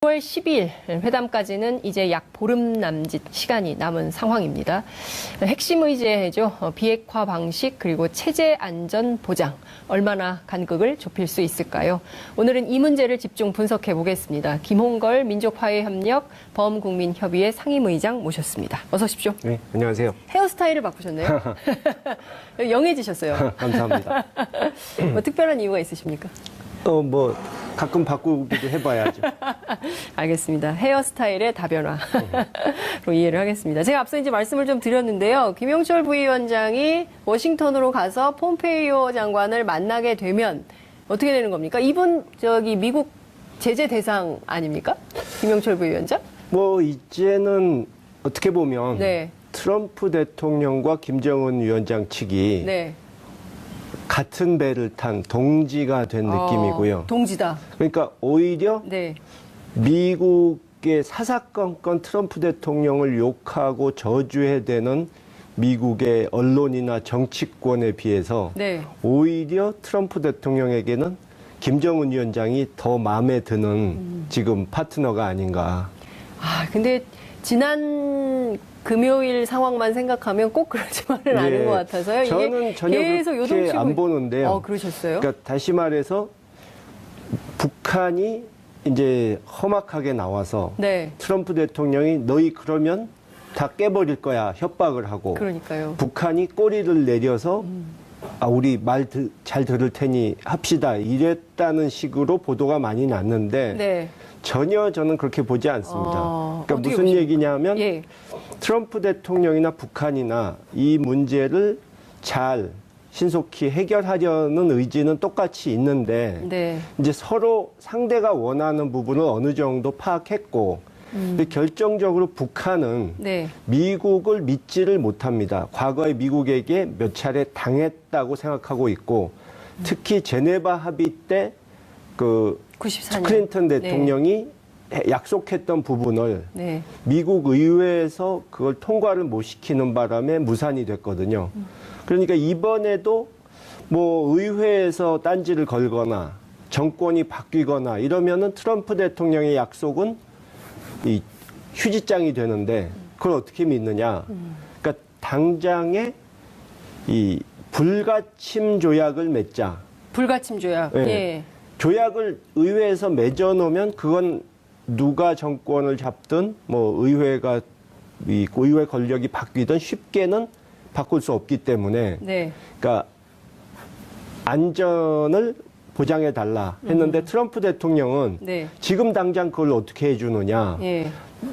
6월 10일 회담까지는 이제 약 보름 남짓 시간이 남은 상황입니다. 핵심 의제죠. 비핵화 방식 그리고 체제 안전 보장 얼마나 간극을 좁힐 수 있을까요? 오늘은 이 문제를 집중 분석해 보겠습니다. 김홍걸 민족화해협력 범국민협의회 상임의장 모셨습니다. 어서 오십시오. 네, 안녕하세요. 헤어스타일을 바꾸셨네요. 영해지셨어요. 감사합니다. 뭐 특별한 이유가 있으십니까? 뭐 가끔 바꾸기도 해봐야죠. 알겠습니다. 헤어스타일의 다변화로 이해를 하겠습니다. 제가 앞서 이제 말씀을 좀 드렸는데요. 김영철 부위원장이 워싱턴으로 가서 폼페이오 장관을 만나게 되면 어떻게 되는 겁니까? 이분 미국 제재 대상 아닙니까? 김영철 부위원장? 뭐 이제는 어떻게 보면 네. 트럼프 대통령과 김정은 위원장 측이 네. 같은 배를 탄 동지가 된 느낌이고요. 동지다. 그러니까 오히려 네. 미국의 사사건건 트럼프 대통령을 욕하고 저주해대는 미국의 언론이나 정치권에 비해서 네. 오히려 트럼프 대통령에게는 김정은 위원장이 더 마음에 드는 지금 파트너가 아닌가. 근데 지난 금요일 상황만 생각하면 꼭 그러지만은 않은 것 같아서요. 저는 전혀 계속 그렇게 요동치고 안 보는데요. 그러셨어요? 그러니까 다시 말해서 북한이 이제 험악하게 나와서 네. 트럼프 대통령이 너희 그러면 다 깨버릴 거야 협박을 하고 그러니까요. 북한이 꼬리를 내려서 우리 말 잘 들을 테니 합시다 이랬다는 식으로 보도가 많이 났는데 네. 전혀 저는 그렇게 보지 않습니다. 그러니까 무슨 보십니까? 얘기냐면 예. 트럼프 대통령이나 북한이나 이 문제를 잘 신속히 해결하려는 의지는 똑같이 있는데 네. 이제 서로 상대가 원하는 부분을 어느 정도 파악했고 근데 결정적으로 북한은 네. 미국을 믿지를 못합니다. 과거에 미국에게 몇 차례 당했다고 생각하고 있고 특히 제네바 합의 때 그 94년. 클린턴 대통령이 약속했던 부분을 네. 미국 의회에서 그걸 통과를 못 시키는 바람에 무산이 됐거든요. 그러니까 이번에도 뭐 의회에서 딴지를 걸거나 정권이 바뀌거나 이러면은 트럼프 대통령의 약속은 이 휴지장이 되는데 그걸 어떻게 믿느냐. 그러니까 당장에 이 불가침 조약을 맺자. 불가침 조약. 네. 예. 조약을 의회에서 맺어놓으면 그건 누가 정권을 잡든 뭐 의회가 이 의회 권력이 바뀌든 쉽게는 바꿀 수 없기 때문에 네. 그러니까 안전을 보장해 달라 했는데 트럼프 대통령은 네. 지금 당장 그걸 어떻게 해주느냐. 예.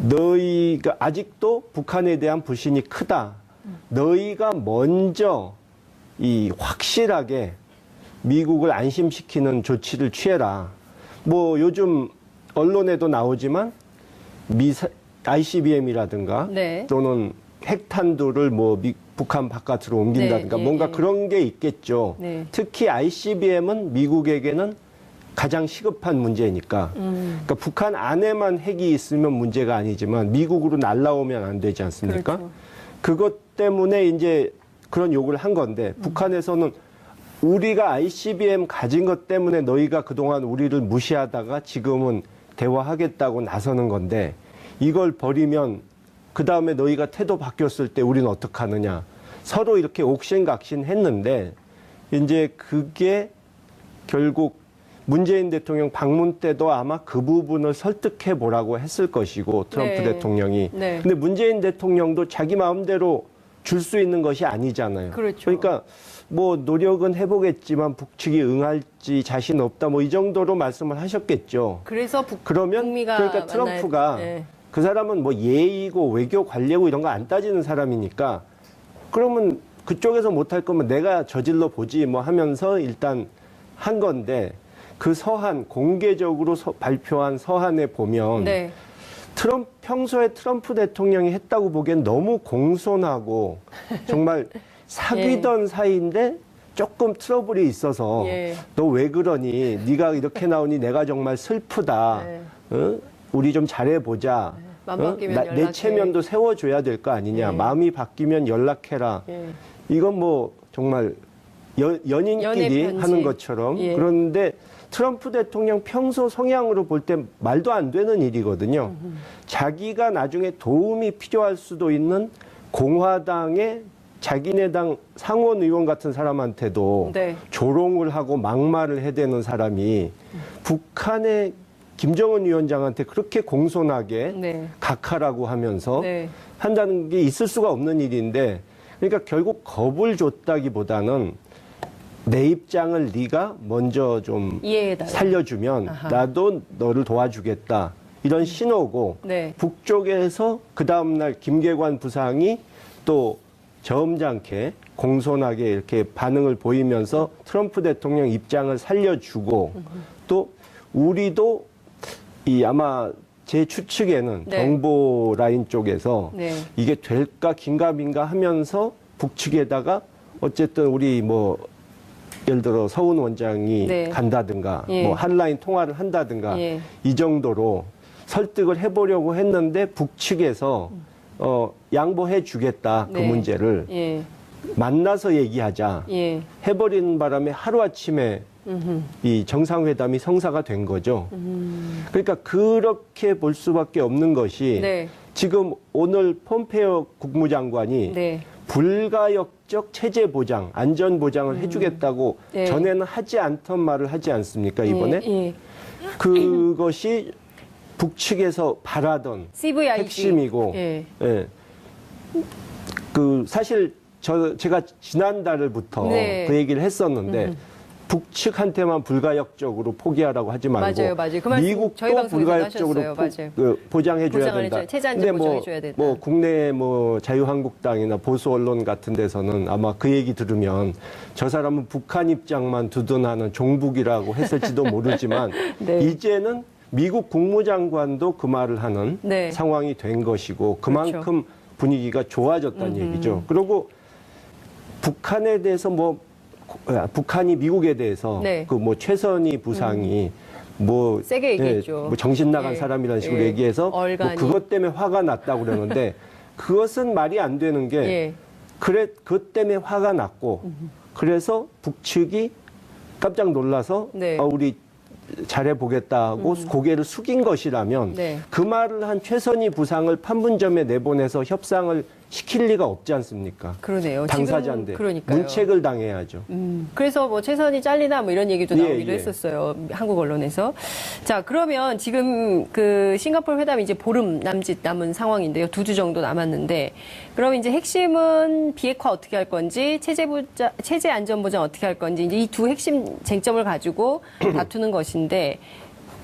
너희가 아직도 북한에 대한 불신이 크다. 너희가 먼저 이 확실하게 미국을 안심시키는 조치를 취해라. 뭐 요즘 언론에도 나오지만 ICBM이라든가 네. 또는 핵탄두를 뭐 북한 바깥으로 옮긴다든가 네, 뭔가 예. 그런 게 있겠죠. 네. 특히 ICBM은 미국에게는 가장 시급한 문제니까. 그러니까 북한 안에만 핵이 있으면 문제가 아니지만 미국으로 날라오면 안 되지 않습니까? 그렇죠. 그것 때문에 이제 그런 요구를 한 건데 북한에서는 우리가 ICBM 가진 것 때문에 너희가 그동안 우리를 무시하다가 지금은 대화하겠다고 나서는 건데 이걸 버리면 그 다음에 너희가 태도 바뀌었을 때 우리는 어떡하느냐. 서로 이렇게 옥신각신 했는데 이제 그게 결국 문재인 대통령 방문 때도 아마 그 부분을 설득해 보라고 했을 것이고 트럼프 네. 대통령이. 네. 근데 문재인 대통령도 자기 마음대로 줄 수 있는 것이 아니잖아요. 그렇죠. 그러니까 뭐 노력은 해보겠지만 북측이 응할지 자신 없다 뭐 이 정도로 말씀을 하셨겠죠. 그래서 그러면 북미가 그러니까 트럼프가 네. 그 사람은 뭐 예의고 외교 관례고 이런 거 안 따지는 사람이니까 그러면 그쪽에서 못할 거면 내가 저질러 보지 뭐 하면서 일단 한 건데 그 서한 공개적으로 발표한 서한에 보면 네. 평소에 트럼프 대통령이 했다고 보기엔 너무 공손하고 정말 사귀던 사이인데 조금 트러블이 있어서 예. 너 왜 그러니? 네가 이렇게 나오니 내가 정말 슬프다. 네. 어? 우리 좀 잘해보자. 마음 바뀌면 연락해. 내 체면도 세워줘야 될 거 아니냐. 예. 마음이 바뀌면 연락해라. 예. 이건 뭐 정말 연인끼리 연애 편지. 하는 것처럼. 예. 그런데 트럼프 대통령 평소 성향으로 볼 때 말도 안 되는 일이거든요. 자기가 나중에 도움이 필요할 수도 있는 공화당의 자기네 당 상원 의원 같은 사람한테도 네. 조롱을 하고 막말을 해대는 사람이 북한의 김정은 위원장한테 그렇게 공손하게 네. 각하라고 하면서 네. 한다는 게 있을 수가 없는 일인데, 그러니까 결국 겁을 줬다기보다는 내 입장을 네가 먼저 좀 이해해달라. 살려주면 아하. 나도 너를 도와주겠다, 이런 신호고, 네. 북쪽에서 그 다음날 김계관 부상이 또 점잖게 공손하게 이렇게 반응을 보이면서 트럼프 대통령 입장을 살려주고, 또 우리도 아마 제 추측에는 네. 정보 라인 쪽에서 네. 이게 될까 긴가민가 하면서 북측에다가 어쨌든 우리 뭐 예를 들어 서훈 원장이 네. 간다든가 예. 뭐 한라인 통화를 한다든가 예. 이 정도로 설득을 해보려고 했는데 북측에서 양보해 주겠다, 그 네. 문제를 예. 만나서 얘기하자 예. 해버리는 바람에 하루아침에 이 정상회담이 성사가 된 거죠. 그러니까 그렇게 볼 수밖에 없는 것이 네. 지금 오늘 폼페이오 국무장관이 네. 불가역적 체제 보장, 안전 보장을 해주겠다고 네. 전에는 하지 않던 말을 하지 않습니까, 이번에? 예. 예. 그것이 북측에서 바라던 CVIG. 핵심이고, 예. 예. 사실 제가 지난달부터 네. 그 얘기를 했었는데, 북측한테만 불가역적으로 포기하라고 하지 말고 맞아요. 그 말씀 미국도 저희 방송에서도 불가역적으로 하셨어요. 맞아요. 보장해줘야 보장을 된다. 해줘야, 체제 안전 근데 보장해줘야 된다. 뭐 국내 뭐 자유한국당이나 보수 언론 같은 데서는 아마 그 얘기 들으면 저 사람은 북한 입장만 두둔하는 종북이라고 했을지도 모르지만 네. 이제는 미국 국무장관도 그 말을 하는 네. 상황이 된 것이고 그만큼 그렇죠. 분위기가 좋아졌다는 얘기죠. 그리고 북한에 대해서 북한이 미국에 대해서 네. 그 뭐 최선희 부상이 뭐 세게 얘기했죠. 뭐 정신 나간 예. 사람이라는 식으로 예. 얘기해서 뭐 얼간이. 그것 때문에 화가 났다고 그러는데 그것은 말이 안 되는 게 예. 그것 때문에 화가 났고 그래서 북측이 깜짝 놀라서 네. 우리 잘해보겠다 하고 고개를 숙인 것이라면 네. 그 말을 한 최선희 부상을 판문점에 내보내서 협상을 시킬 리가 없지 않습니까? 그러네요. 당사자인데 지금 그러니까요. 문책을 당해야죠. 그래서 뭐 최선이 잘리나 뭐 이런 얘기도 나오기도 예. 했었어요. 한국 언론에서. 자, 그러면 지금 그 싱가포르 회담이 이제 보름 남짓 남은 상황인데요. 2주 정도 남았는데 그럼 이제 핵심은 비핵화 어떻게 할 건지 체제 안전 보장 어떻게 할 건지 이제 이 두 핵심 쟁점을 가지고 다투는 것인데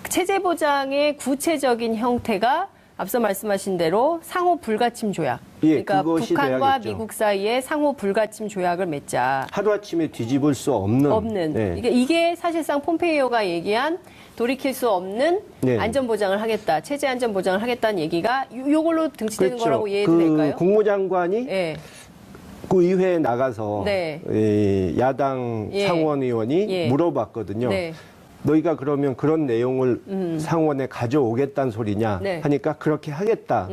체제 보장의 구체적인 형태가 앞서 말씀하신 대로 상호 불가침 조약. 예, 그러니까 그것이 북한과 돼야겠죠. 미국 사이에 상호 불가침 조약을 맺자. 하루아침에 뒤집을 수 없는. 네. 이게 사실상 폼페이오가 얘기한 돌이킬 수 없는 네. 안전 보장을 하겠다, 체제 안전 보장을 하겠다는 얘기가 요걸로 등치되는 그렇죠. 거라고 이해해도 될까요? 국무장관이 예. 그 의회에 나가서 네. 야당 예. 상원 의원이 예. 물어봤거든요. 네. 너희가 그러면 그런 내용을 상원에 가져오겠다는 소리냐 네. 하니까 그렇게 하겠다.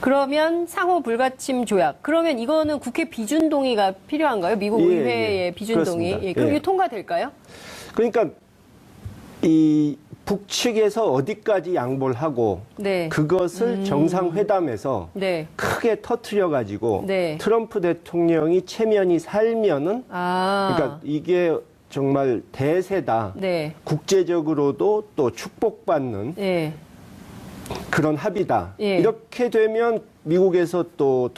그러면 상호 불가침 조약. 그러면 이거는 국회 비준 동의가 필요한가요? 미국 예, 의회의 예. 비준 동의. 그렇습니다. 예. 그럼 예. 이게 통과될까요? 그러니까 이 북측에서 어디까지 양보를 하고 네. 그것을 정상회담에서 네. 크게 터트려 가지고 네. 트럼프 대통령이 체면이 살면은 아. 그러니까 이게 정말 대세다. 네. 국제적으로도 또 축복받는 예. 그런 합의다. 예. 이렇게 되면 미국에서 또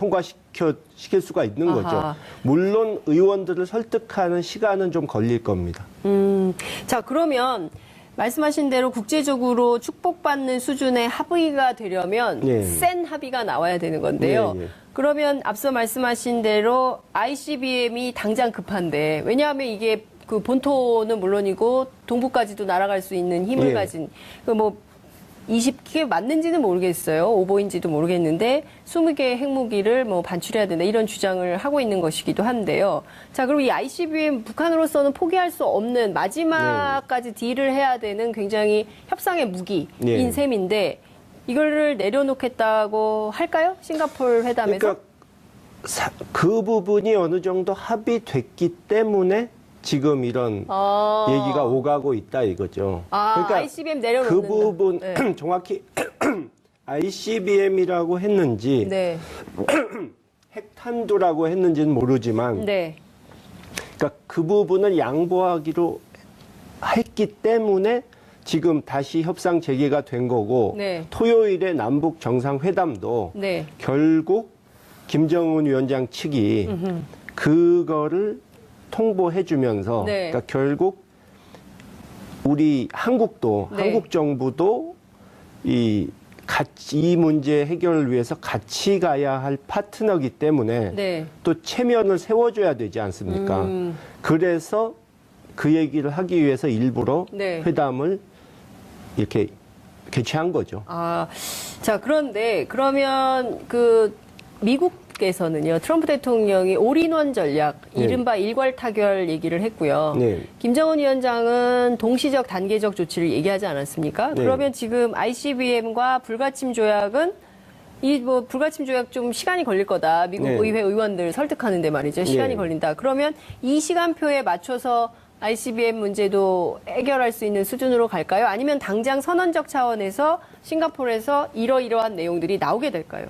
시킬 수가 있는 아하. 거죠. 물론 의원들을 설득하는 시간은 좀 걸릴 겁니다. 자, 그러면 말씀하신 대로 국제적으로 축복받는 수준의 합의가 되려면 예. 센 합의가 나와야 되는 건데요. 예, 예. 그러면 앞서 말씀하신 대로 ICBM이 당장 급한데 왜냐하면 이게 그 본토는 물론이고 동부까지도 날아갈 수 있는 힘을 예. 가진 그 뭐 20개 맞는지는 모르겠어요. 오보인지도 모르겠는데 20개의 핵무기를 뭐 반출해야 된다 이런 주장을 하고 있는 것이기도 한데요. 자, 그리고 이 ICBM 북한으로서는 포기할 수 없는 마지막까지 딜을 해야 되는 굉장히 협상의 무기인 예. 셈인데 이거를 내려놓겠다고 할까요? 싱가포르 회담에서? 그러니까 그 부분이 어느 정도 합의됐기 때문에 지금 이런 얘기가 오가고 있다 이거죠. 그러니까 ICBM 내려놓는 그 부분 정확히 ICBM이라고 했는지 네. 핵탄두라고 했는지는 모르지만 네. 그러니까 그 부분을 양보하기로 했기 때문에 지금 다시 협상 재개가 된 거고 네. 토요일에 남북 정상회담도 네. 결국 김정은 위원장 측이 그거를 통보해 주면서 네. 그러니까 결국 우리 한국도 네. 한국 정부도 이 문제 해결을 위해서 같이 가야 할 파트너이기 때문에 네. 또 체면을 세워줘야 되지 않습니까? 그래서 그 얘기를 하기 위해서 일부러 네. 회담을 이렇게 개최한 거죠. 자, 그런데 그러면 미국에서는요, 트럼프 대통령이 올인원 전략, 이른바 일괄 타결 얘기를 했고요. 네. 김정은 위원장은 동시적 단계적 조치를 얘기하지 않았습니까? 네. 그러면 지금 ICBM과 불가침 조약은 불가침 조약 좀 시간이 걸릴 거다. 미국 네. 의회 의원들 설득하는데 말이죠. 시간이 네. 걸린다. 그러면 이 시간표에 맞춰서 ICBM 문제도 해결할 수 있는 수준으로 갈까요? 아니면 당장 선언적 차원에서 싱가포르에서 이러이러한 내용들이 나오게 될까요?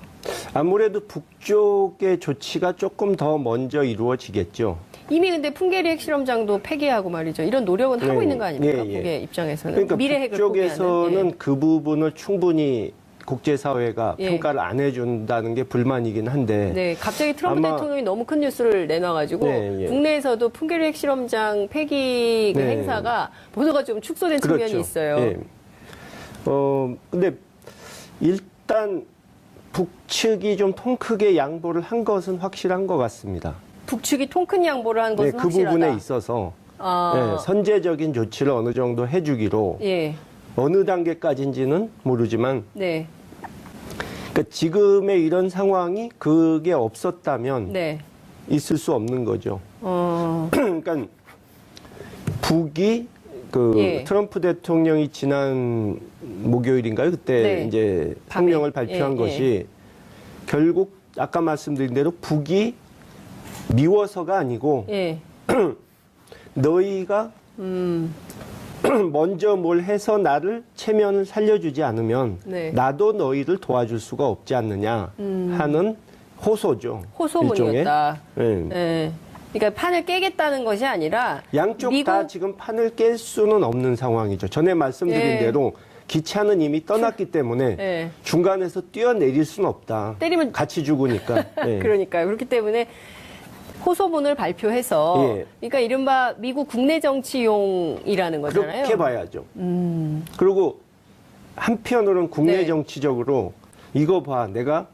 아무래도 북쪽의 조치가 조금 더 먼저 이루어지겠죠. 이미 근데 풍계리 핵실험장도 폐기하고 말이죠. 이런 노력은 하고 네. 있는 거 아닙니까? 예, 예. 북의 입장에서는. 그러니까 미래 핵을 북쪽에서는 포기하는. 그 부분을 충분히 국제사회가 예. 평가를 안 해준다는 게 불만이긴 한데 네, 갑자기 트럼프 아마- 대통령이 너무 큰 뉴스를 내놔가지고 네, 예. 국내에서도 풍계리 핵실험장 폐기 그 네. 행사가 보도가 좀 축소된 그렇죠. 측면이 있어요. 예. 근데 일단 북측이 좀 통 크게 양보를 한 것은 확실한 것 같습니다. 북측이 통 큰 양보를 한 것은 네, 그 확실하다. 부분에 있어서 네, 선제적인 조치를 어느 정도 해주기로 예, 어느 단계까지인지는 모르지만 네, 그러니까 지금의 이런 상황이 그게 없었다면 네, 있을 수 없는 거죠. 어, 그러니까 북이 예. 트럼프 대통령이 지난 목요일인가요? 그때 네. 이제 밤에. 성명을 발표한 예, 것이 결국 아까 말씀드린 대로 북이 미워서가 아니고 예, 너희가 먼저 뭘 해서 나를 체면을 살려주지 않으면 네. 나도 너희를 도와줄 수가 없지 않느냐 하는 호소죠. 호소문이었다. 일종의. 예. 예. 그러니까 판을 깨겠다는 것이 아니라 양쪽 미국- 다 지금 판을 깰 수는 없는 상황이죠. 전에 말씀드린 예. 대로 기차는 이미 떠났기 때문에 예. 중간에서 뛰어내릴 수는 없다. 때리면 같이 죽으니까. 예. 그러니까요. 그렇기 때문에 호소문을 발표해서 예. 그러니까 이른바 미국 국내 정치용이라는 거잖아요. 그렇게 봐야죠. 그리고 한편으로는 국내 네. 정치적으로 이거 봐, 내가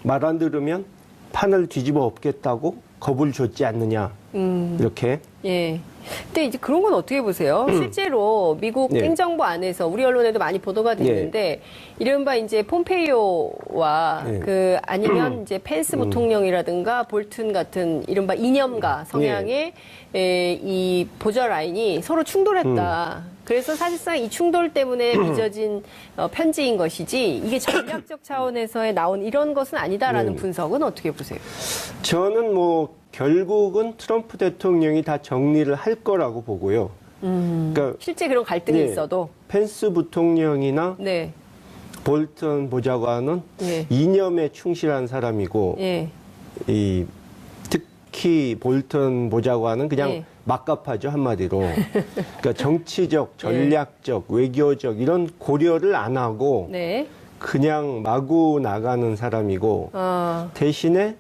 말 안 들으면 판을 뒤집어 엎겠다고 겁을 줬지 않느냐. 이렇게. 예. 근데 이제 그런 건 어떻게 보세요? 실제로 미국 네. 행정부 안에서 우리 언론에도 많이 보도가 됐는데 이른바 이제 폼페이오와 네. 아니면 이제 펜스 부통령이라든가 볼튼 같은 이른바 이념가 성향의 이 보좌 라인이 서로 충돌했다. 그래서 사실상 이 충돌 때문에 빚어진 편지인 것이지 이게 전략적 차원에서의 나온 이런 것은 아니다라는 분석은 어떻게 보세요? 저는 뭐 결국은 트럼프 대통령이 다 정리를 할 거라고 보고요. 그러니까 실제 그런 갈등이 네. 있어도 펜스 부통령이나 네. 볼턴 보좌관은 예. 이념에 충실한 사람이고 예. 이 특히 볼턴 보좌관은 그냥 예. 막갑하죠 한마디로. 그러니까 정치적, 전략적, 외교적 이런 고려를 안 하고 네. 그냥 마구 나가는 사람이고 대신에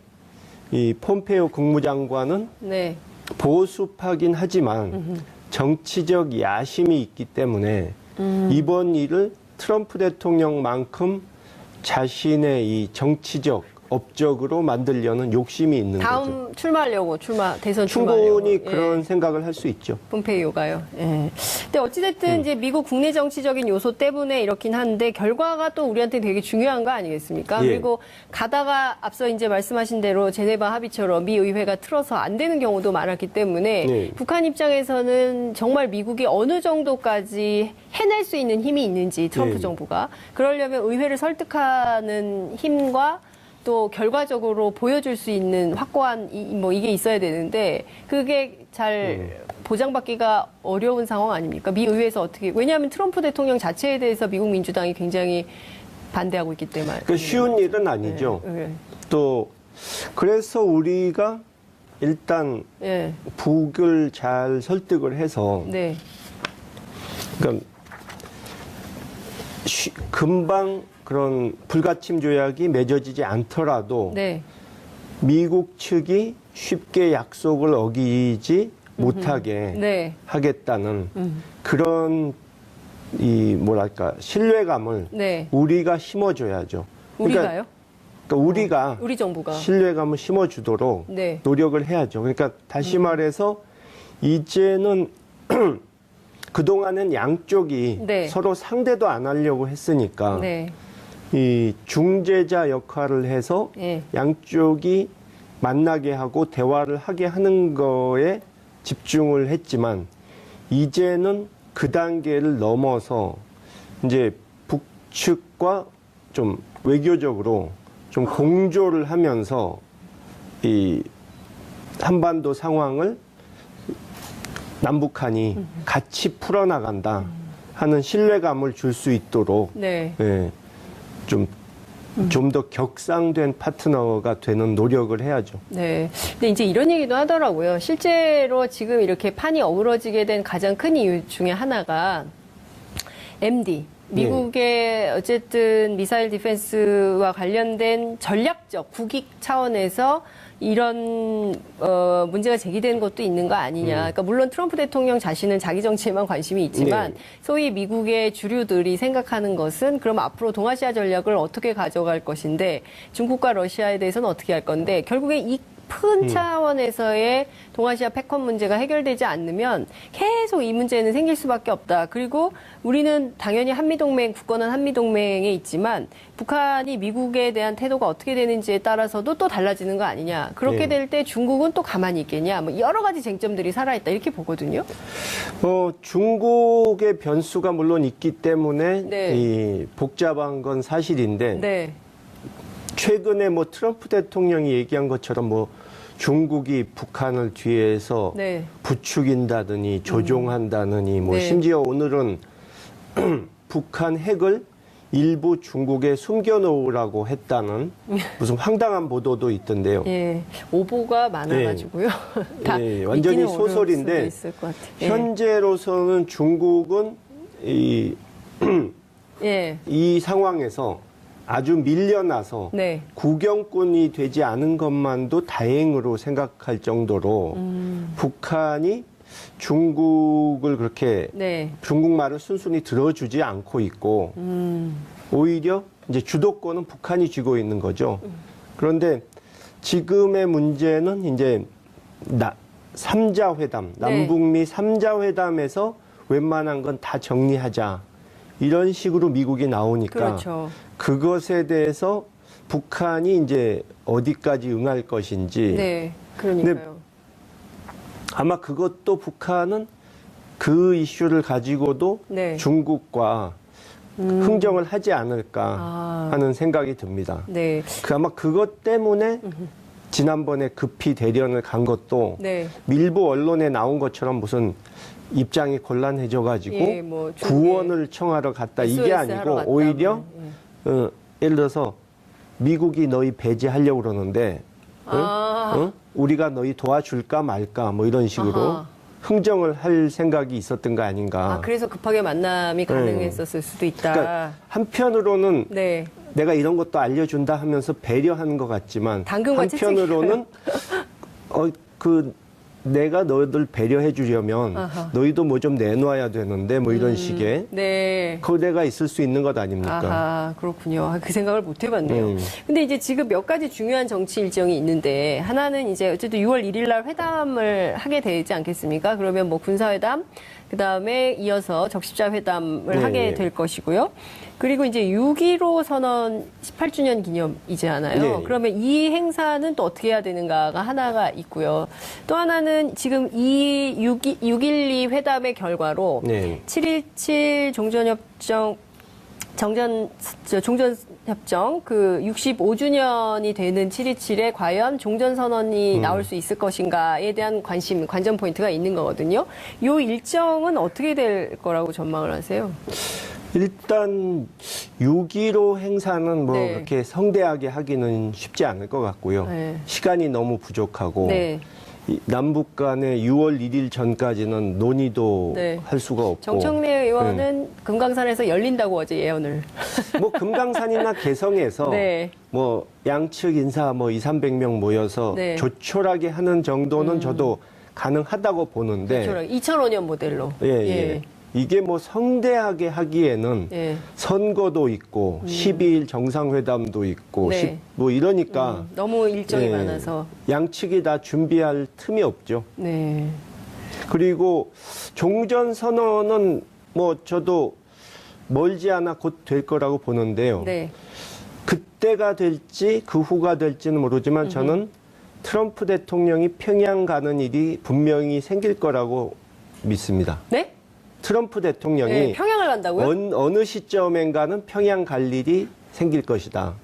이 폼페이오 국무장관은 네. 보수파긴 하지만 정치적 야심이 있기 때문에 이번 일을 트럼프 대통령만큼 자신의 이 정치적 업적으로 만들려는 욕심이 있는 거죠. 다음 출마하려고 대선 출마하려고. 충분히 그런 생각을 할 수 있죠. 폼페이오가요. 예. 근데 어찌됐든 이제 미국 국내 정치적인 요소 때문에 이렇긴 한데 결과가 또 우리한테 되게 중요한 거 아니겠습니까? 예. 그리고 가다가 앞서 이제 말씀하신 대로 제네바 합의처럼 미 의회가 틀어서 안 되는 경우도 많았기 때문에 예. 북한 입장에서는 정말 미국이 어느 정도까지 해낼 수 있는 힘이 있는지 트럼프 예. 정부가 그러려면 의회를 설득하는 힘과 또 결과적으로 보여줄 수 있는 확고한 이게 있어야 되는데 그게 잘 보장받기가 어려운 상황 아닙니까? 미 의회에서 어떻게, 왜냐하면 트럼프 대통령 자체에 대해서 미국 민주당이 굉장히 반대하고 있기 때문에. 그 쉬운 일은 아니죠. 네. 또 그래서 우리가 일단 네. 북을 잘 설득을 해서 네. 그러니까 금방 그런 불가침 조약이 맺어지지 않더라도 네. 미국 측이 쉽게 약속을 어기지 못하게 네. 하겠다는 그런 이 뭐랄까 신뢰감을 네. 우리가 심어줘야죠. 우리가요? 그러니까 우리가 우리 정부가. 신뢰감을 심어주도록 네. 노력을 해야죠. 그러니까 다시 말해서 이제는 그동안은 양쪽이 네. 서로 상대도 안 하려고 했으니까 네. 이 중재자 역할을 해서 네. 양쪽이 만나게 하고 대화를 하게 하는 거에 집중을 했지만 이제는 그 단계를 넘어서 이제 북측과 좀 외교적으로 좀 공조를 하면서 이 한반도 상황을 남북한이 같이 풀어나간다 하는 신뢰감을 줄 수 있도록 네. 예, 좀 더 격상된 파트너가 되는 노력을 해야죠. 네. 근데 이제 이런 얘기도 하더라고요. 실제로 지금 이렇게 판이 어우러지게 된 가장 큰 이유 중에 하나가 MD. 미국의 어쨌든 미사일 디펜스와 관련된 전략적 국익 차원에서 이런 문제가 제기되는 것도 있는 거 아니냐. 그러니까 물론 트럼프 대통령 자신은 자기 정치에만 관심이 있지만 소위 미국의 주류들이 생각하는 것은 그럼 앞으로 동아시아 전략을 어떻게 가져갈 것인데 중국과 러시아에 대해서는 어떻게 할 건데 결국에 이 큰 차원에서의 동아시아 패권 문제가 해결되지 않으면 계속 이 문제는 생길 수밖에 없다. 그리고 우리는 당연히 한미동맹, 굳건한 한미동맹에 있지만 북한이 미국에 대한 태도가 어떻게 되는지에 따라서도 또 달라지는 거 아니냐. 그렇게 될 때 중국은 또 가만히 있겠냐. 뭐 여러 가지 쟁점들이 살아있다. 이렇게 보거든요. 중국의 변수가 물론 있기 때문에 네. 이 복잡한 건 사실인데 네. 최근에 뭐 트럼프 대통령이 얘기한 것처럼 뭐 중국이 북한을 뒤에서 네. 부추긴다더니 조종한다느니 뭐 네. 심지어 오늘은 북한 핵을 일부 중국에 숨겨놓으라고 했다는 무슨 황당한 보도도 있던데요. 예. 오보가 많아가지고요. 다 예, 완전히 믿기는 어려울 소설인데 수도 있을 것 같아요. 예. 현재로서는 중국은 예. 이 상황에서 아주 밀려나서 네. 구경꾼이 되지 않은 것만도 다행으로 생각할 정도로 북한이 중국을 그렇게 네. 중국말을 순순히 들어주지 않고 있고 오히려 이제 주도권은 북한이 쥐고 있는 거죠. 그런데 지금의 문제는 이제 삼자 회담, 남북미 삼자 회담에서 웬만한 건 다 정리하자. 이런 식으로 미국이 나오니까 그렇죠. 그것에 대해서 북한이 이제 어디까지 응할 것인지. 네. 그러니까요. 아마 그것도 북한은 그 이슈를 가지고도 네. 중국과 흥정을 하지 않을까 하는 생각이 듭니다. 네. 아마 그것 때문에 지난번에 급히 대련을 간 것도 네. 일부 언론에 나온 것처럼 무슨 입장이 곤란해져가지고 예, 뭐 구원을 청하러 갔다 이게 SOS 하러 아니고 갔다, 오히려 뭐, 예를 들어서 미국이 너희 배제하려고 그러는데 우리가 너희 도와줄까 말까 뭐 이런 식으로 아하. 흥정을 할 생각이 있었던 거 아닌가. 아, 그래서 급하게 만남이 가능했었을 수도 있다. 그러니까 한편으로는 네. 내가 이런 것도 알려준다 하면서 배려하는 것 같지만 당근과 한편으로는 내가 너희들 배려해 주려면 아하. 너희도 뭐 좀 내놔야 되는데 뭐 이런 식의 네. 거대가 있을 수 있는 것 아닙니까? 아하, 그렇군요. 아, 그 생각을 못 해봤네요. 근데 이제 지금 몇 가지 중요한 정치 일정이 있는데, 하나는 이제 어쨌든 6월 1일 날 회담을 하게 되지 않겠습니까? 그러면 뭐 군사회담, 그 다음에 이어서 적십자 회담을 네, 하게 네. 될 것이고요. 그리고 이제 6.15 선언 18주년 기념이잖아요. 네. 그러면 이 행사는 또 어떻게 해야 되는가가 하나가 있고요. 또 하나는 지금 이 6.12 회담의 결과로 네. 7.17 종전협정 종전협정 그 65주년이 되는 7.27에 과연 종전선언이 나올 수 있을 것인가에 대한 관전 포인트가 있는 거거든요. 이 일정은 어떻게 될 거라고 전망을 하세요? 일단 6.15 행사는 뭐 네. 그렇게 성대하게 하기는 쉽지 않을 것 같고요. 네. 시간이 너무 부족하고 네. 이 남북 간에 6월 1일 전까지는 논의도 네. 할 수가 없고 정청래 의원은 금강산에서 열린다고 어제 예언을. 뭐 금강산이나 개성에서 네. 뭐 양측 인사 뭐 200~300명 모여서 네. 조촐하게 하는 정도는 저도 가능하다고 보는데 2005년 모델로. 예. 이게 뭐 성대하게 하기에는 예. 선거도 있고 12일 정상회담도 있고 네. 뭐 이러니까 너무 일정이 예, 많아서. 양측이 다 준비할 틈이 없죠. 네. 그리고 종전선언은 뭐 저도 멀지 않아 곧 될 거라고 보는데요. 네. 그때가 될지 그 후가 될지는 모르지만 저는 트럼프 대통령이 평양 가는 일이 분명히 생길 거라고 믿습니다. 네? 트럼프 대통령이 네, 평양을 간다고요? 어느 시점엔가는 평양 갈 일이 생길 것이다.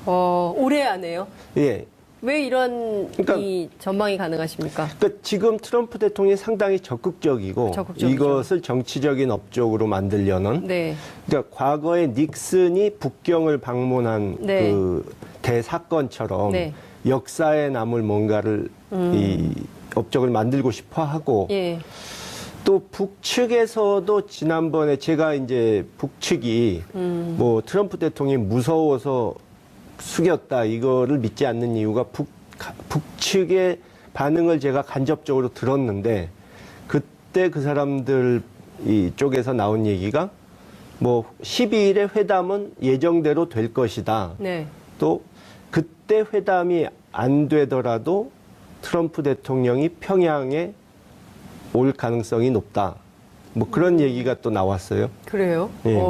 올해 안에요? 예. 왜 이런 그러니까- 이 전망이 가능하십니까? 그러니까 지금 트럼프 대통령이 상당히 적극적이고 적극적이죠. 이것을 정치적인 업적으로 만들려는 네. 그러니까 과거에 닉슨이 북경을 방문한 네. 그 대사건처럼 네. 역사에 남을 뭔가를 이 업적을 만들고 싶어 하고 예. 또 북측에서도 지난번에 제가 이제 북측이 뭐 트럼프 대통령이 무서워서 숙였다 이거를 믿지 않는 이유가 북측의 반응을 제가 간접적으로 들었는데 그때 그 사람들 이 쪽에서 나온 얘기가 뭐 12일에 회담은 예정대로 될 것이다. 네. 또 그때 회담이 안 되더라도 트럼프 대통령이 평양에 올 가능성이 높다. 뭐 그런 얘기가 또 나왔어요. 그래요? 예.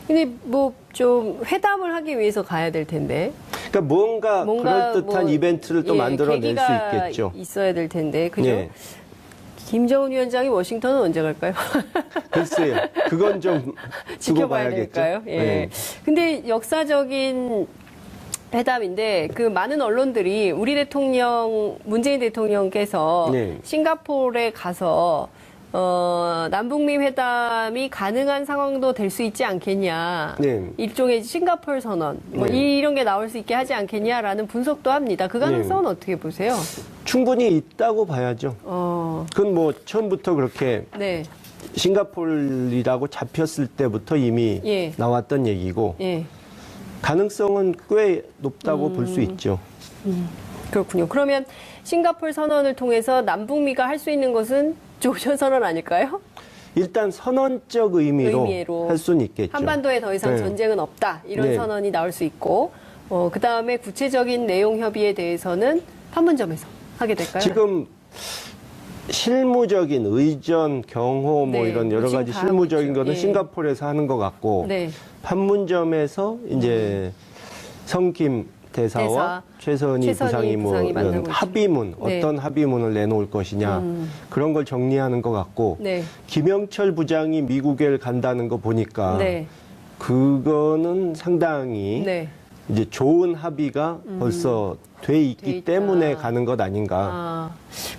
근데 뭐 좀 회담을 하기 위해서 가야 될 텐데. 그러니까 뭔가 그럴듯한 뭐, 이벤트를 또 만들어낼 수 계기가 있겠죠. 있어야 될 텐데. 그죠? 예. 김정은 위원장이 워싱턴은 언제 갈까요? 글쎄요. 그건 좀 두고 지켜봐야 봐야겠죠. 될까요? 예. 네. 근데 역사적인 회담인데 그 많은 언론들이 우리 대통령 문재인 대통령께서 네. 싱가포르에 가서 남북미 회담이 가능한 상황도 될 수 있지 않겠냐. 네. 일종의 싱가포르 선언 뭐 네. 이런 게 나올 수 있게 하지 않겠냐라는 분석도 합니다. 그 가능성은 어떻게 보세요? 충분히 있다고 봐야죠. 그건 뭐 처음부터 그렇게 네. 싱가포르라고 잡혔을 때부터 이미 예. 나왔던 얘기고 예. 가능성은 꽤 높다고 볼 수 있죠. 그렇군요. 그러면 싱가포르 선언을 통해서 남북미가 할 수 있는 것은 조전 선언 아닐까요? 일단 선언적 의미로 의미로 할 수는 있겠죠. 한반도에 더 이상 네. 전쟁은 없다. 이런 네. 선언이 나올 수 있고, 그 다음에 구체적인 내용 협의에 대해서는 판문점에서 하게 될까요? 지금 실무적인 의전, 경호 뭐 네, 이런 여러 지금 가지 다 하고 실무적인 있죠. 거는 예. 싱가포르에서 하는 것 같고 네. 판문점에서 이제 성김 대사와 최선희 부상이 뭐 부상이 이런 만나고 있죠. 합의문 네. 어떤 합의문을 내놓을 것이냐 그런 걸 정리하는 것 같고 네. 김영철 부장이 미국에 간다는 거 보니까 네. 그거는 상당히 네. 이제 좋은 합의가 벌써 돼 있기 돼 있다. 때문에 가는 것 아닌가.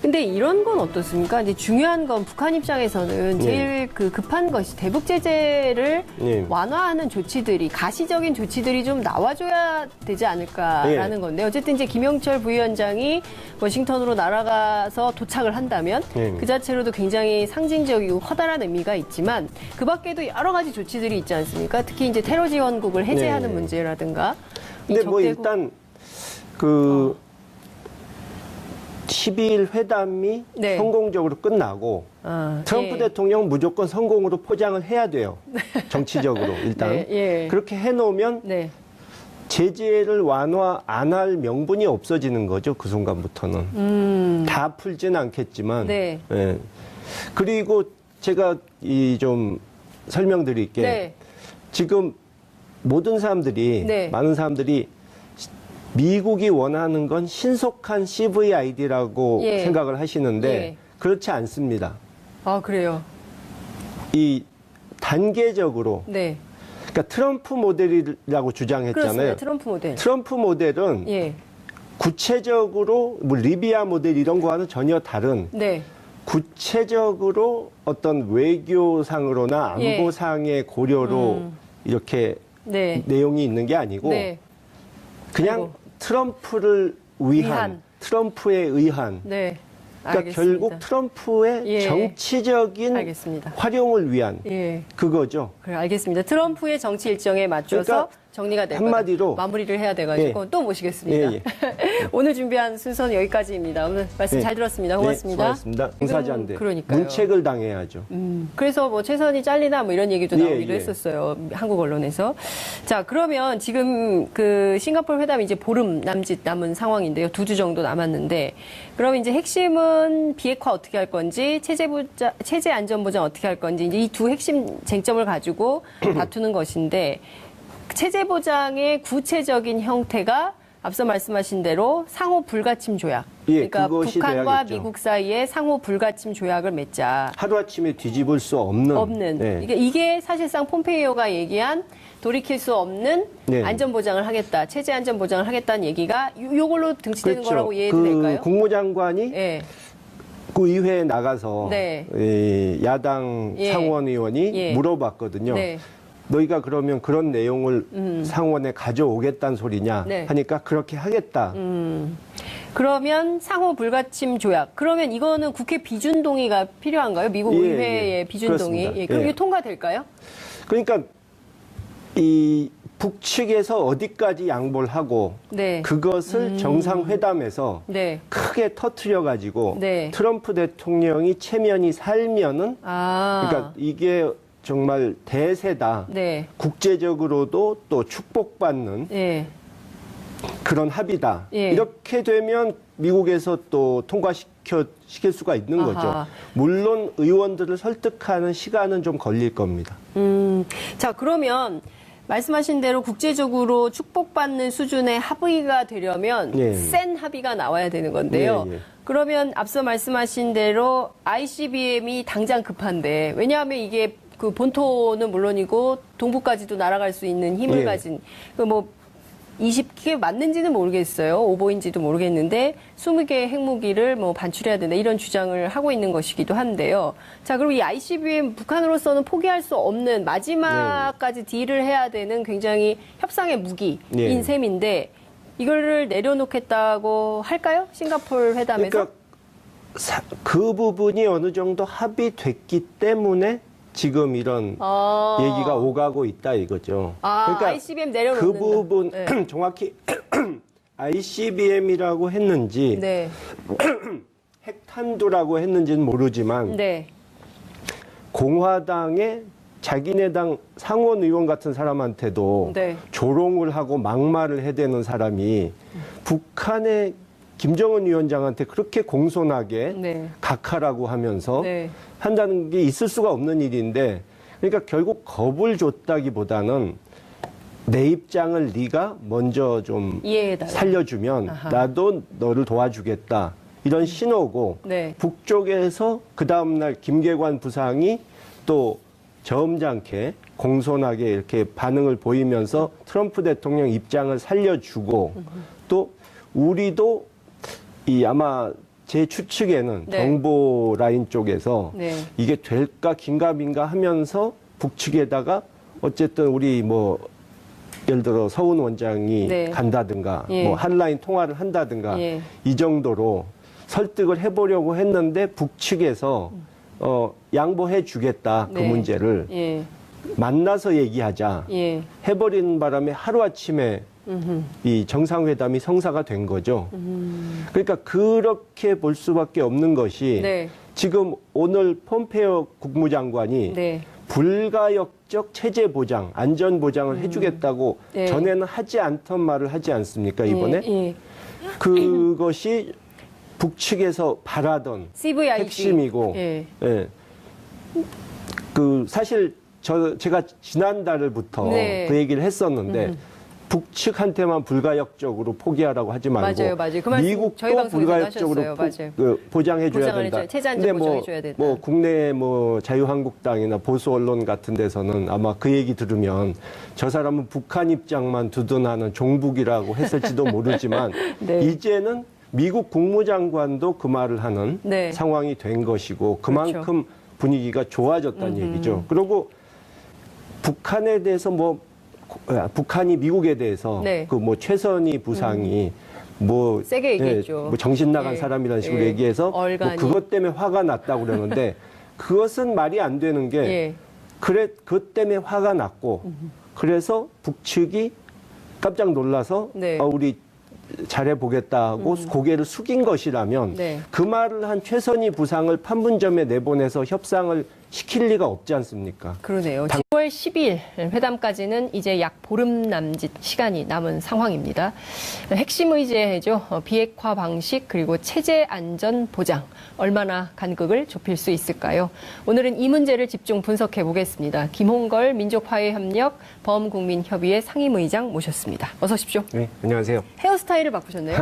근데 이런 건 어떻습니까? 이제 중요한 건 북한 입장에서는 네. 제일 그 급한 것이 대북 제재를 네. 완화하는 조치들이 가시적인 조치들이 좀 나와줘야 되지 않을까라는 네. 건데 어쨌든 이제 김영철 부위원장이 워싱턴으로 날아가서 도착을 한다면 네. 그 자체로도 굉장히 상징적이고 커다란 의미가 있지만 그 밖에도 여러 가지 조치들이 있지 않습니까? 특히 이제 테러 지원국을 해제하는 네. 문제라든가. 이 근데 뭐 적대국- 일단 그 12일 회담이 네. 성공적으로 끝나고 트럼프 예. 대통령 무조건 성공으로 포장을 해야 돼요. 정치적으로 일단. 네, 예. 그렇게 해놓으면 네. 제재를 완화 안 할 명분이 없어지는 거죠. 그 순간부터는. 다 풀지는 않겠지만. 네. 예. 그리고 제가 이 좀 설명드릴게. 네. 지금 모든 사람들이 네. 많은 사람들이 미국이 원하는 건 신속한 CVID라고 예. 생각을 하시는데 예. 그렇지 않습니다. 그래요. 이 단계적으로 네. 그러니까 트럼프 모델이라고 주장했잖아요. 그렇습니다. 트럼프 모델. 트럼프 모델은 예. 구체적으로 뭐 리비아 모델 이런 거와는 전혀 다른 네. 구체적으로 어떤 외교상으로나 예. 안보상의 고려로 이렇게 네. 내용이 있는 게 아니고 네. 그냥 아이고. 트럼프를 위한, 위한. 트럼프에 의한 네. 그러니까 알겠습니다. 결국 트럼프의 예. 정치적인 알겠습니다. 활용을 위한 예. 그거죠. 그래, 알겠습니다. 트럼프의 정치 일정에 맞춰서 그러니까 정리가 될 한마디로 거다. 마무리를 해야 돼가지고 예. 또 모시겠습니다. 예, 오늘 준비한 순서는 여기까지입니다. 오늘 말씀 네. 잘 들었습니다. 고맙습니다. 네, 수고하셨습니다. 공사자인데 그러니까요. 문책을 당해야죠. 그래서 뭐 최선이 잘리나 뭐 이런 얘기도 예, 나오기도 예. 했었어요. 한국 언론에서. 자, 그러면 지금 그 싱가포르 회담이 이제 보름 남짓 남은 상황인데요. 2주 정도 남았는데 그럼 이제 핵심은 비핵화 어떻게 할 건지 체제 안전 보장 어떻게 할 건지 이제 이 두 핵심 쟁점을 가지고 다투는 것인데 체제 보장의 구체적인 형태가 앞서 말씀하신 대로 상호 불가침 조약. 예, 그러니까 그것이 북한과 돼야겠죠. 미국 사이에 상호 불가침 조약을 맺자. 하루아침에 뒤집을 수 없는. 네. 이게 사실상 폼페이오가 얘기한 돌이킬 수 없는 네. 안전 보장을 하겠다, 체제 안전 보장을 하겠다는 얘기가 요걸로 등치되는 거라고 이해해도 그 될까요? 국무장관이 예, 그 의회에 나가서 네. 야당 예. 상원의원이 예. 물어봤거든요. 네. 너희가 그러면 그런 내용을 상원에 가져오겠다는 소리냐 네. 하니까 그렇게 하겠다. 그러면 상호 불가침 조약. 그러면 이거는 국회 비준 동의가 필요한가요? 미국 예, 의회의 예. 비준 동의. 그렇습니다. 예, 그럼 예. 이게 통과될까요? 그러니까 이 북측에서 어디까지 양보를 하고 네. 그것을 정상회담에서 네. 크게 터트려 가지고 네. 트럼프 대통령이 체면이 살면은 아. 그러니까 이게 정말 대세다. 네. 국제적으로도 또 축복받는 예. 그런 합의다. 예. 이렇게 되면 미국에서 또 시킬 수가 있는 아하. 거죠. 물론 의원들을 설득하는 시간은 좀 걸릴 겁니다. 자, 그러면 말씀하신 대로 국제적으로 축복받는 수준의 합의가 되려면 예. 센 합의가 나와야 되는 건데요. 예, 예. 그러면 앞서 말씀하신 대로 ICBM이 당장 급한데 왜냐하면 이게 그 본토는 물론이고 동부까지도 날아갈 수 있는 힘을 예. 가진 그 뭐 20개 맞는지는 모르겠어요. 오보인지도 모르겠는데 20개의 핵무기를 뭐 반출해야 된다 이런 주장을 하고 있는 것이기도 한데요. 자, 그리고 이 ICBM 북한으로서는 포기할 수 없는 마지막까지 딜을 해야 되는 굉장히 협상의 무기인 예. 셈인데 이거를 내려놓겠다고 할까요? 싱가포르 회담에서? 그러니까 그 부분이 어느 정도 합의됐기 때문에 지금 이런 얘기가 오가고 있다 이거죠. 그러니까 ICBM 내려놓는다. 그 부분 네. 정확히 ICBM이라고 했는지 네. 핵탄두라고 했는지는 모르지만 네. 공화당의 자기네 당 상원 의원 같은 사람한테도 네. 조롱을 하고 막말을 해대는 사람이 북한의 김정은 위원장한테 그렇게 공손하게 네. 각하라고 하면서 네. 한다는 게 있을 수가 없는 일인데 그러니까 결국 겁을 줬다기보다는 내 입장을 네가 먼저 좀 이해해달라. 살려주면 아하. 나도 너를 도와주겠다 이런 신호고 네. 북쪽에서 그 다음날 김계관 부상이 또 점잖게 공손하게 이렇게 반응을 보이면서 트럼프 대통령 입장을 살려주고 또 우리도 이 아마 제 추측에는 네. 정보 라인 쪽에서 네. 이게 될까 긴가민가 하면서 북측에다가 어쨌든 우리 뭐 예를 들어 서훈 원장이 네. 간다든가 예. 뭐 한라인 통화를 한다든가 예. 이 정도로 설득을 해보려고 했는데 북측에서 양보해 주겠다 그 네. 문제를 예. 만나서 얘기하자 예. 해버리는 바람에 하루아침에 이 정상회담이 성사가 된 거죠. 그러니까 그렇게 볼 수밖에 없는 것이 네. 지금 오늘 폼페이오 국무장관이 네. 불가역적 체제 보장, 안전 보장을 해주겠다고 네. 전에는 하지 않던 말을 하지 않습니까 이번에? 예. 예. 그것이 북측에서 바라던 CVIC. 핵심이고, 예. 예. 그 사실 제가 지난달부터 네. 그 얘기를 했었는데 북측한테만 불가역적으로 포기하라고 하지 말고 맞아요. 그 말씀 미국도 저희 방송에서 불가역적으로 하셨어요. 보장해줘야 된다. 체제 안전 보장해줘야 된다. 뭐 국내 뭐 자유한국당이나 보수 언론 같은 데서는 아마 그 얘기 들으면 저 사람은 북한 입장만 두둔하는 종북이라고 했을지도 모르지만 네. 이제는 미국 국무장관도 그 말을 하는 네. 상황이 된 것이고 그만큼 그렇죠. 분위기가 좋아졌다는 얘기죠. 그리고 북한에 대해서 북한이 미국에 대해서 네. 그 뭐 최선희 부상이 뭐 세게 얘기했죠. 뭐 정신 나간 예. 사람이라는 식으로 예. 얘기해서 뭐 얼간이. 그것 때문에 화가 났다고 그러는데 그것은 말이 안 되는 게 예. 그것 때문에 화가 났고 그래서 북측이 깜짝 놀라서 네. 우리 잘해보겠다 하고 고개를 숙인 것이라면 네. 그 말을 한 최선희 부상을 판문점에 내보내서 협상을 시킬 리가 없지 않습니까? 그러네요. 10월 10일 회담까지는 이제 약 보름 남짓 시간이 남은 상황입니다. 핵심 의제죠. 비핵화 방식 그리고 체제 안전 보장 얼마나 간극을 좁힐 수 있을까요? 오늘은 이 문제를 집중 분석해 보겠습니다. 김홍걸 민족화해협력 범국민협의회 상임의장 모셨습니다. 어서 오십시오. 네, 안녕하세요. 헤어스타일을 바꾸셨네요.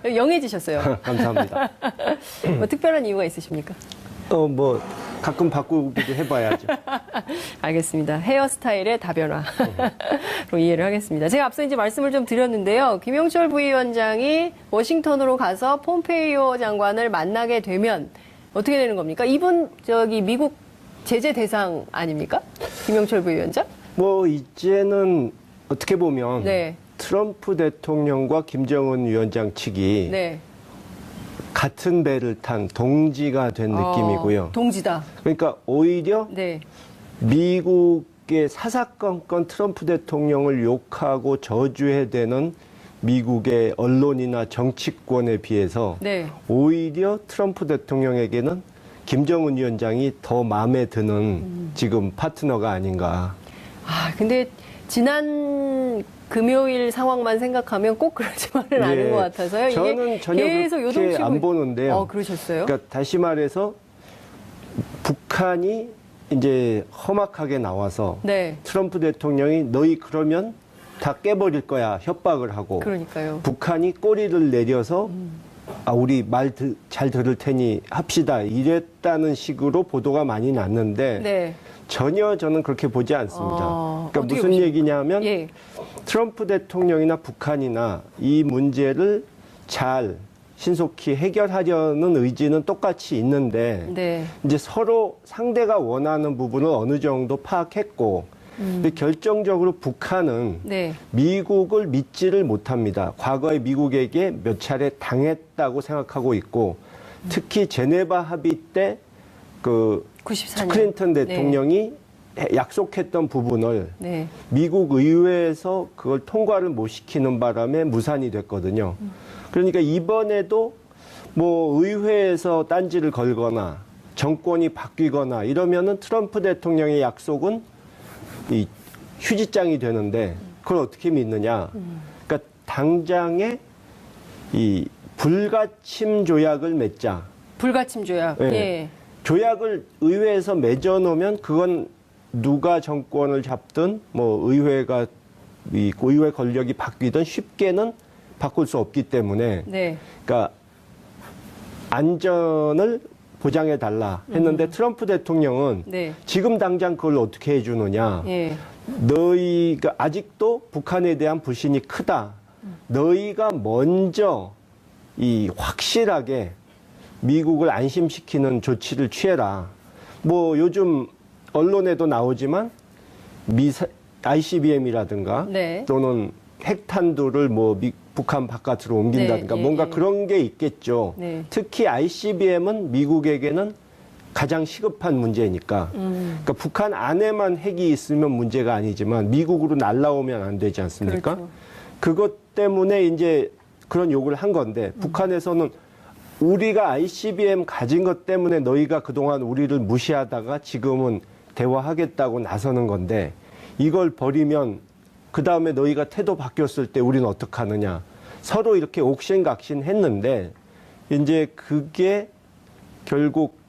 영해지셨어요. 감사합니다. 뭐 특별한 이유가 있으십니까? 뭐 가끔 바꾸기도 해봐야죠. 알겠습니다. 헤어스타일의 다변화로 이해를 하겠습니다. 제가 앞서 이제 말씀을 좀 드렸는데요. 김용철 부위원장이 워싱턴으로 가서 폼페이오 장관을 만나게 되면 어떻게 되는 겁니까? 이분 미국 제재 대상 아닙니까? 김용철 부위원장? 뭐 이제는 어떻게 보면 네. 트럼프 대통령과 김정은 위원장 측이 네. 같은 배를 탄 동지가 된 느낌이고요. 동지다. 그러니까 오히려 네. 미국의 사사건건 트럼프 대통령을 욕하고 저주해대는 미국의 언론이나 정치권에 비해서 네. 오히려 트럼프 대통령에게는 김정은 위원장이 더 마음에 드는 지금 파트너가 아닌가. 근데 지난 금요일 상황만 생각하면 꼭 그러지만은 않은 것 같아서요. 저는 전혀 계속 그렇게 요동치고 안 보는데요. 그러셨어요? 그러니까 다시 말해서 북한이 이제 험악하게 나와서 네. 트럼프 대통령이 너희 그러면 다 깨버릴 거야 협박을 하고 그러니까요. 북한이 꼬리를 내려서 우리 말 잘 들을 테니 합시다 이랬다는 식으로 보도가 많이 났는데 네. 전혀 저는 그렇게 보지 않습니다. 그러니까 어떻게 무슨 보십니까? 얘기냐면 예. 트럼프 대통령이나 북한이나 이 문제를 잘 신속히 해결하려는 의지는 똑같이 있는데 네. 이제 서로 상대가 원하는 부분을 어느 정도 파악했고 근데 결정적으로 북한은 네. 미국을 믿지를 못합니다. 과거에 미국에게 몇 차례 당했다고 생각하고 있고 특히 제네바 합의 때 그 94년. 클린턴 대통령이 약속했던 부분을 네. 미국 의회에서 그걸 통과를 못 시키는 바람에 무산이 됐거든요. 그러니까 이번에도 뭐 의회에서 딴지를 걸거나 정권이 바뀌거나 이러면은 트럼프 대통령의 약속은 이 휴지장이 되는데 그걸 어떻게 믿느냐. 그러니까 당장에 이 불가침 조약을 맺자. 불가침 조약. 네. 예. 조약을 의회에서 맺어놓으면 그건 누가 정권을 잡든 뭐 의회가 이 의회 권력이 바뀌든 쉽게는 바꿀 수 없기 때문에 네. 그러니까 안전을 보장해 달라 했는데 트럼프 대통령은 네. 지금 당장 그걸 어떻게 해주느냐. 예. 너희가 아직도 북한에 대한 불신이 크다. 너희가 먼저 이 확실하게 미국을 안심시키는 조치를 취해라. 뭐 요즘 언론에도 나오지만 ICBM이라든가 네. 또는 핵탄두를 뭐 북한 바깥으로 옮긴다든가 네, 예, 뭔가 예. 그런 게 있겠죠. 네. 특히 ICBM은 미국에게는 가장 시급한 문제니까. 그러니까 북한 안에만 핵이 있으면 문제가 아니지만 미국으로 날라오면 안 되지 않습니까? 그렇죠. 그것 때문에 이제 그런 욕을 한 건데 북한에서는 우리가 ICBM 가진 것 때문에 너희가 그동안 우리를 무시하다가 지금은 대화하겠다고 나서는 건데 이걸 버리면 그 다음에 너희가 태도 바뀌었을 때 우리는 어떡하느냐. 서로 이렇게 옥신각신 했는데 이제 그게 결국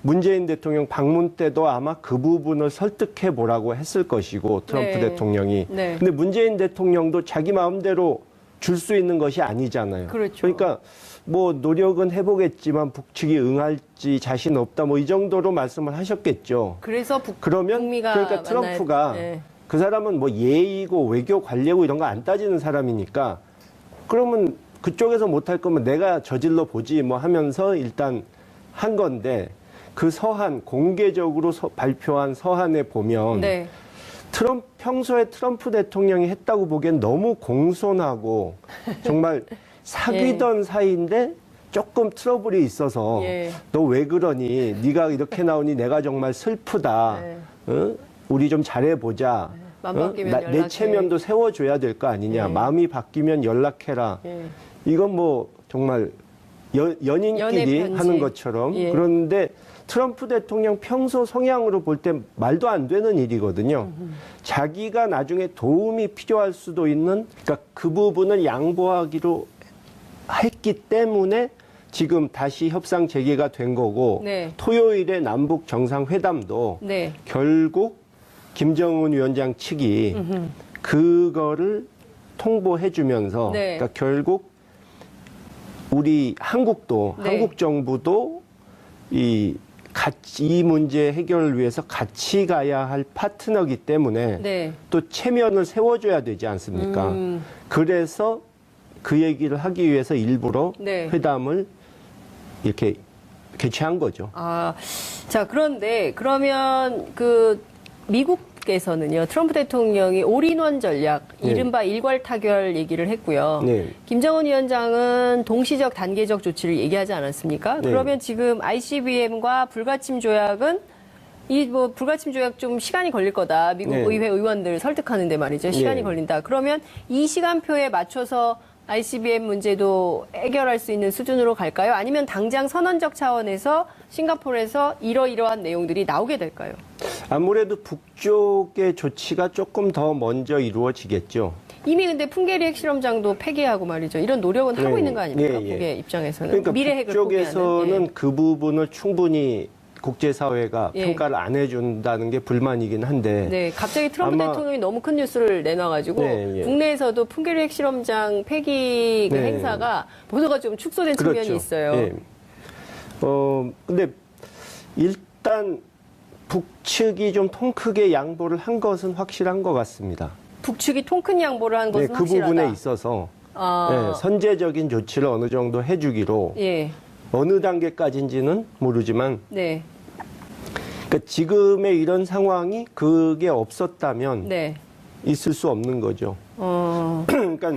문재인 대통령 방문 때도 아마 그 부분을 설득해 보라고 했을 것이고 트럼프 네. 대통령이. 네. 근데 문재인 대통령도 자기 마음대로 줄 수 있는 것이 아니잖아요. 그렇죠. 그러니까 뭐 노력은 해보겠지만 북측이 응할지 자신 없다 뭐 이 정도로 말씀을 하셨겠죠. 그래서 그러면 북미가 그러니까 트럼프가 네. 그 사람은 뭐 예의고 외교 관례고 이런 거 안 따지는 사람이니까 그러면 그쪽에서 못할 거면 내가 저질러 보지 뭐 하면서 일단 한 건데 그 서한 공개적으로 발표한 서한에 보면 네. 평소에 트럼프 대통령이 했다고 보기엔 너무 공손하고 정말 사귀던 사이인데 조금 트러블이 있어서 예. 너 왜 그러니? 네가 이렇게 나오니 내가 정말 슬프다. 네. 어? 우리 좀 잘해보자. 마음 바뀌면 연락해. 내 체면도 세워줘야 될 거 아니냐. 예. 마음이 바뀌면 연락해라. 예. 이건 뭐 정말 연인끼리 연애 편지. 하는 것처럼. 예. 그런데 트럼프 대통령 평소 성향으로 볼 때 말도 안 되는 일이거든요. 자기가 나중에 도움이 필요할 수도 있는, 그러니까 그 부분을 양보하기로 했기 때문에 지금 다시 협상 재개가 된 거고, 네. 토요일에 남북 정상회담도 네. 결국 김정은 위원장 측이 그거를 통보해 주면서, 네. 그러니까 결국 우리 한국도, 네. 한국 정부도 이 문제 해결을 위해서 같이 가야 할 파트너이기 때문에 네. 또 체면을 세워줘야 되지 않습니까? 그래서 그 얘기를 하기 위해서 일부러 네. 회담을 이렇게 개최한 거죠. 아, 자, 그런데 그러면 그 미국에서는요, 트럼프 대통령이 올인원 전략, 네. 이른바 일괄 타결 얘기를 했고요. 네. 김정은 위원장은 동시적 단계적 조치를 얘기하지 않았습니까? 네. 그러면 지금 ICBM과 불가침 조약은 이 뭐 불가침 조약 좀 시간이 걸릴 거다. 미국 네. 의회 의원들 설득하는데 말이죠. 시간이 네. 걸린다. 그러면 이 시간표에 맞춰서 ICBM 문제도 해결할 수 있는 수준으로 갈까요? 아니면 당장 선언적 차원에서 싱가포르에서 이러이러한 내용들이 나오게 될까요? 아무래도 북쪽의 조치가 조금 더 먼저 이루어지겠죠. 이미 근데 풍계리 핵실험장도 폐기하고 말이죠. 이런 노력은 하고 네. 있는 거 아닙니까? 예, 예. 북의 입장에서는. 그러니까 미래 핵을 포기하는. 북쪽에서는 예. 그 부분을 충분히 국제사회가 예. 평가를 안 해준다는 게 불만이긴 한데 네, 갑자기 트럼프 아마- 대통령이 너무 큰 뉴스를 내놔가지고 네, 예. 국내에서도 풍계리 핵실험장 폐기 그 네. 행사가 보도가 좀 축소된 그렇죠. 측면이 있어요. 예. 근데 일단 북측이 좀 통 크게 양보를 한 것은 확실한 것 같습니다. 북측이 통 큰 양보를 한 것은 네, 그 확실하다. 부분에 있어서 아, 예, 선제적인 조치를 어느 정도 해주기로 예, 어느 단계까지인지는 모르지만 네, 그러니까 지금의 이런 상황이 그게 없었다면 네, 있을 수 없는 거죠. 어, 그러니까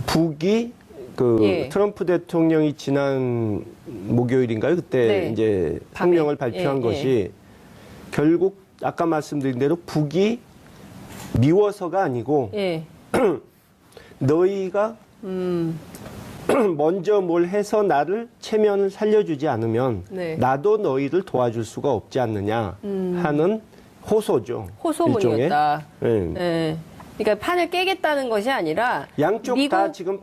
북이 그 예. 트럼프 대통령이 지난 목요일인가요? 그때 네. 이제 밤에. 성명을 발표한 예, 것이 결국 아까 말씀드린 대로 북이 미워서가 아니고 예, 너희가 먼저 뭘 해서 나를 체면을 살려주지 않으면 네. 나도 너희를 도와줄 수가 없지 않느냐 하는 호소죠. 호소문이었다. 일종의. 예. 예. 그러니까 판을 깨겠다는 것이 아니라 양쪽 미국 다 지금